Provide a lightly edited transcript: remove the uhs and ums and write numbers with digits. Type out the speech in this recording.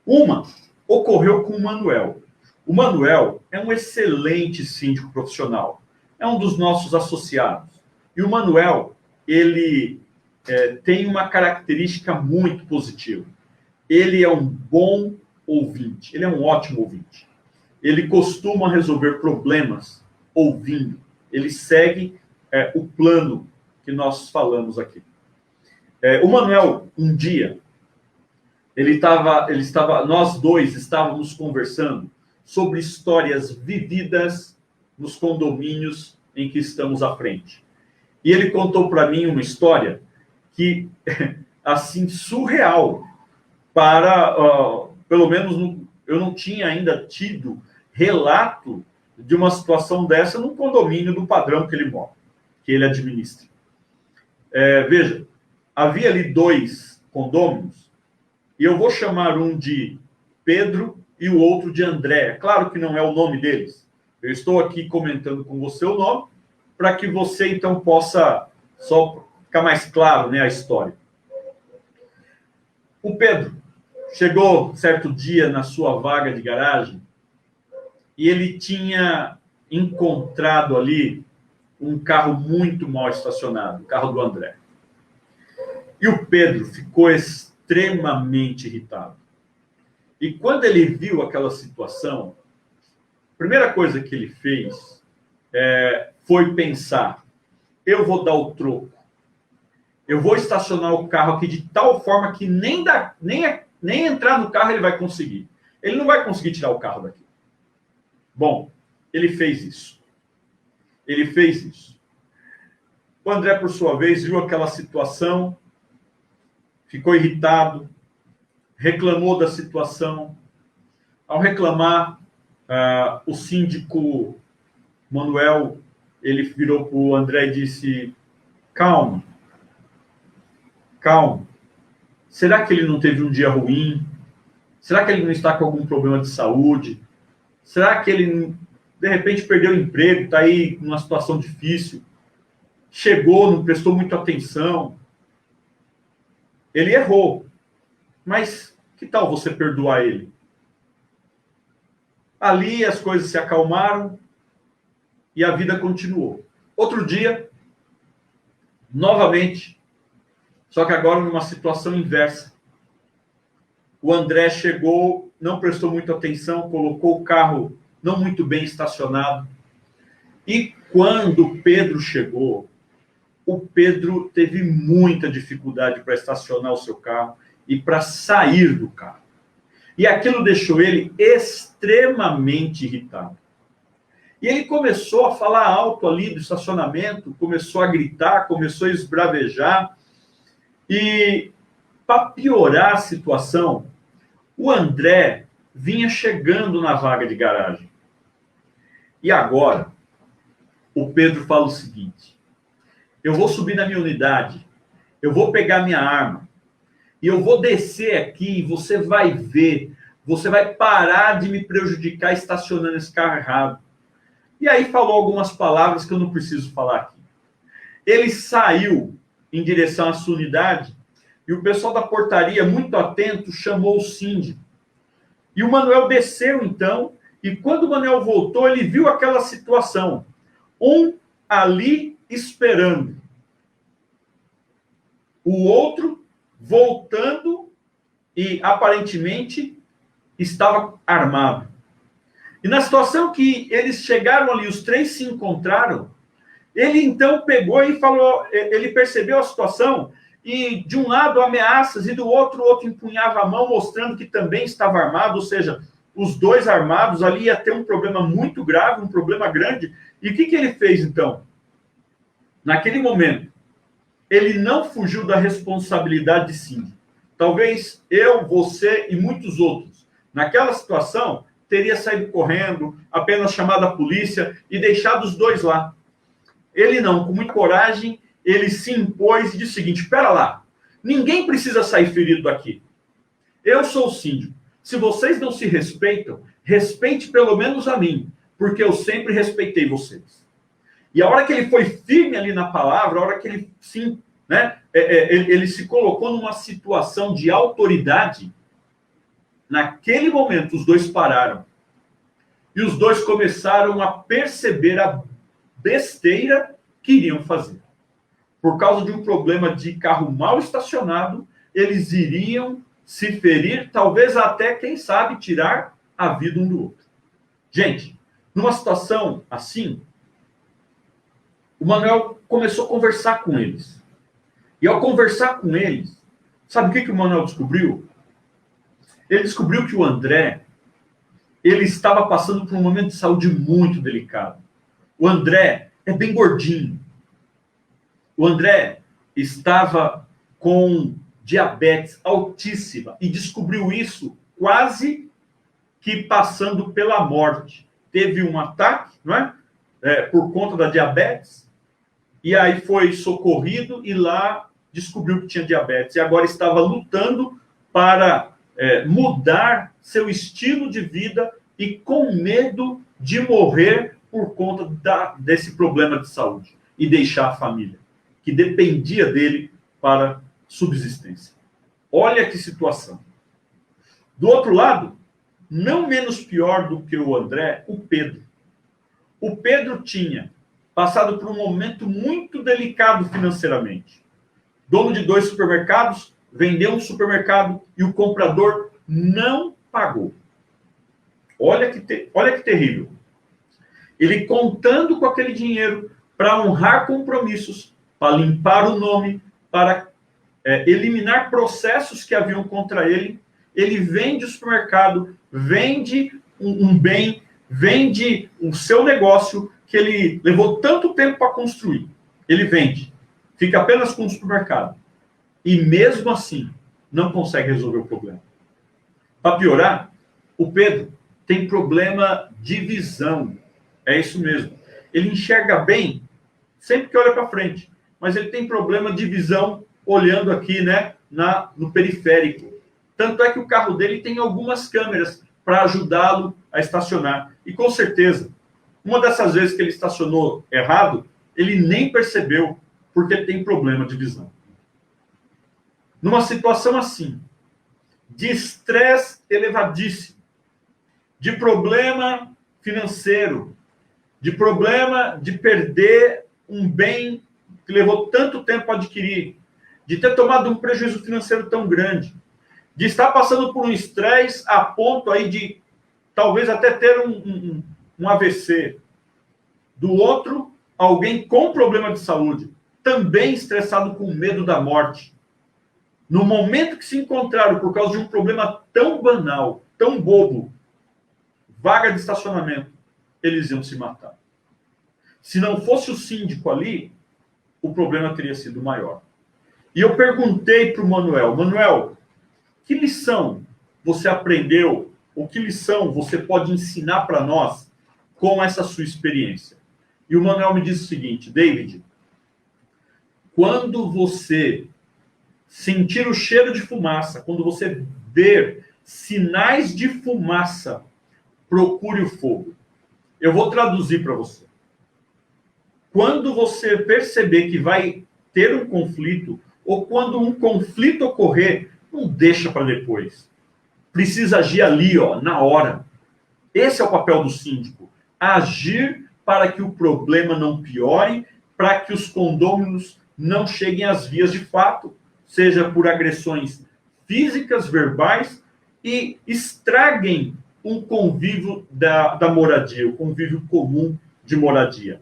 Uma ocorreu com o Manuel. O Manuel é um excelente síndico profissional, é um dos nossos associados. E o Manuel, ele tem uma característica muito positiva. Ele é um bom ouvinte, ele é um ótimo ouvinte. Ele costuma resolver problemas ouvindo. Ele segue o plano que nós falamos aqui. O Manuel, um dia, nós dois estávamos conversando sobre histórias vividas nos condomínios em que estamos à frente. E ele contou para mim uma história que, assim, surreal, pelo menos eu não tinha ainda tido relato de uma situação dessa num condomínio do padrão que ele mora, que ele administra. Veja, havia ali 2 condôminos, e eu vou chamar um de Pedro e o outro de André. Claro que não é o nome deles. Eu estou aqui comentando com você o nome, para que você, então, possa só ficar mais claro, né, a história. O Pedro chegou certo dia na sua vaga de garagem e ele tinha encontrado ali um carro muito mal estacionado, o carro do André. E o Pedro ficou extremamente irritado. E quando ele viu aquela situação, a primeira coisa que ele fez foi pensar: eu vou dar o troco. Eu vou estacionar o carro aqui de tal forma que nem entrar no carro ele vai conseguir. Ele não vai conseguir tirar o carro daqui. Bom, ele fez isso. Ele fez isso. O André, por sua vez, viu aquela situação, ficou irritado, reclamou da situação. Ao reclamar, o síndico Manuel, ele virou para o André e disse: calma. Será que ele não teve um dia ruim? Será que ele não está com algum problema de saúde? Será que ele, de repente, perdeu o emprego, está aí numa situação difícil? Chegou, não prestou muita atenção? Ele errou. Mas que tal você perdoar ele? Ali as coisas se acalmaram e a vida continuou. Outro dia, novamente, só que agora numa situação inversa. O André chegou, não prestou muita atenção, colocou o carro não muito bem estacionado. E quando o Pedro chegou, o Pedro teve muita dificuldade para estacionar o seu carro e para sair do carro. E aquilo deixou ele extremamente irritado. E ele começou a falar alto ali do estacionamento, começou a gritar, começou a esbravejar. E, para piorar a situação, o André vinha chegando na vaga de garagem. E agora, o Pedro fala o seguinte: eu vou subir na minha unidade, eu vou pegar minha arma, e eu vou descer aqui, e você vai ver, você vai parar de me prejudicar estacionando esse carro errado. E aí falou algumas palavras que eu não preciso falar aqui. Ele saiu em direção à sua unidade, e o pessoal da portaria, muito atento, chamou o síndico. E o Manuel desceu, então, e quando o Manuel voltou, ele viu aquela situação. Um ali esperando. O outro voltando e, aparentemente, estava armado. E na situação que eles chegaram ali, os 3 se encontraram, ele então pegou e falou, ele percebeu a situação, e de um lado ameaças, e do outro, o outro empunhava a mão, mostrando que também estava armado, ou seja, os 2 armados, ali ia ter um problema muito grave, um problema grande. E o que ele fez, então? Naquele momento, ele não fugiu da responsabilidade de síndico. Talvez eu, você e muitos outros, naquela situação, teria saído correndo, apenas chamado a polícia e deixado os 2 lá. Ele não, com muita coragem, ele se impôs e disse o seguinte: espera lá, ninguém precisa sair ferido daqui. Eu sou o síndico. Se vocês não se respeitam, respeite pelo menos a mim, porque eu sempre respeitei vocês. E a hora que ele foi firme ali na palavra, a hora que ele, sim, né, ele se colocou numa situação de autoridade, Naquele momento, os dois pararam. E os dois começaram a perceber a besteira que iriam fazer. Por causa de um problema de carro mal estacionado, eles iriam se ferir, talvez até, quem sabe, tirar a vida um do outro. Gente, numa situação assim, o Manuel começou a conversar com eles. E ao conversar com eles, sabe o que o Manuel descobriu? Ele descobriu que o André, ele estava passando por um momento de saúde muito delicado. O André é bem gordinho. O André estava com diabetes altíssima e descobriu isso quase que passando pela morte. Teve um ataque, não é? Por conta da diabetes, e aí foi socorrido e lá descobriu que tinha diabetes. E agora estava lutando para mudar seu estilo de vida e com medo de morrer por conta desse problema de saúde e deixar a família, que dependia dele para subsistência. Olha que situação. Do outro lado, não menos pior do que o André, o Pedro. O Pedro tinha passado por um momento muito delicado financeiramente. Dono de 2 supermercados, vendeu um supermercado e o comprador não pagou. Olha que terrível. Ele contando com aquele dinheiro para honrar compromissos, para limpar o nome, para eliminar processos que haviam contra ele. Ele vende o supermercado, vende um bem, vende o seu negócio que ele levou tanto tempo para construir. Ele vende, fica apenas com o supermercado. E mesmo assim, não consegue resolver o problema. Para piorar, o Pedro tem problema de visão. É isso mesmo. Ele enxerga bem sempre que olha para frente, mas ele tem problema de visão olhando aqui, né, no periférico. Tanto é que o carro dele tem algumas câmeras para ajudá-lo a estacionar. E com certeza, uma dessas vezes que ele estacionou errado, ele nem percebeu, porque ele tem problema de visão. Numa situação assim, de estresse elevadíssimo, de problema financeiro, de problema de perder um bem que levou tanto tempo a adquirir, de ter tomado um prejuízo financeiro tão grande, de estar passando por um estresse a ponto aí de talvez até ter um AVC. Do outro, alguém com problema de saúde, também estressado com medo da morte. No momento que se encontraram por causa de um problema tão banal, tão bobo, vaga de estacionamento, eles iam se matar. Se não fosse o síndico ali, o problema teria sido maior. E eu perguntei para o Manuel, Manuel, que lição você aprendeu, ou que lição você pode ensinar para nós com essa sua experiência? E o Manuel me disse o seguinte, David, quando você sentir o cheiro de fumaça, quando você ver sinais de fumaça, procure o fogo. Eu vou traduzir para você. Quando você perceber que vai ter um conflito, ou quando um conflito ocorrer, não deixa para depois. Precisa agir ali, na hora. Esse é o papel do síndico. Agir para que o problema não piore, para que os condôminos não cheguem às vias de fato, seja por agressões físicas, verbais, e estraguem um convívio da moradia, o convívio comum de moradia.